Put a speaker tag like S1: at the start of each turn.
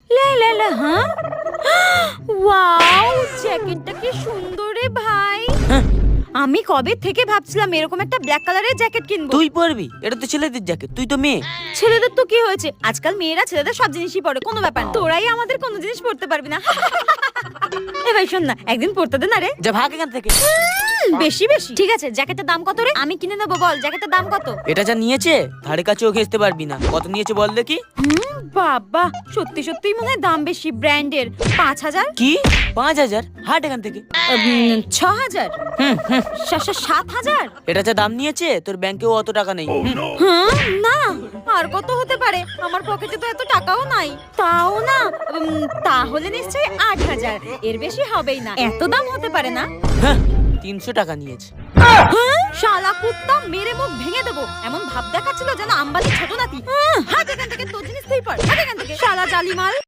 S1: লা লা লা, হ্যাঁ? ওয়াও, জ্যাকেটটা কি সুন্দর রে ভাই। আমি কবে থেকে ভাবছিলাম এরকম একটা ব্ল্যাক কালারের জ্যাকেট কিনবো।
S2: তুই পরবি? এটা তো ছেলেদের জ্যাকেট, তুই তো মেয়ে।
S1: ছেলেদের তো কি হয়েছে, আজকাল মেয়েরা ছেলেদের সব জিনিসই পরে, কোনো ব্যাপার না। তোরাই আমাদের কোনো জিনিস পরতে পারবি না। এ ভাই শোন না, একদিন পরতে দে না রে।
S2: যা ভাগ এখান থেকে।
S1: বেশি বেশি। ঠিক আছে, জ্যাকেটের দাম কত রে? আমি কিনে নেবো, বল জ্যাকেটের দাম কত?
S2: এটা যা নিয়েছে ধারে কাছেও ঘেঁচতে পারবি না। কত নিয়েছে বল দেখি।
S1: বাবা, সত্যি সত্যি মনে হয় দাম বেশি, ব্র্যান্ডের। 5,000?
S2: কি 5,000? হাট এখান থেকে।
S1: 6,000? 7,000?
S2: এটা যা দাম নিয়েছে তোর ব্যাংকেও অত টাকা নেই।
S1: হ্যাঁ না, আর কত হতে পারে? আমার পকেটে তো এত টাকাও নাই। তাও না, তাহলে নিশ্চয়ই 8,000। এর বেশি হবেই না, এত দাম হতে পারে না।
S2: 300 টাকা নিয়েছে।
S1: শালা কুত্তা, মেরে মুখ ভেঙে দেবো। এমন ভাব দেখাচ্ছিল যেন আম্বানি ছোট নাতি। হাত এখান থেকে, তোর জিনিস তুই পর, হাত এখান থেকে, শালা জালিমাল।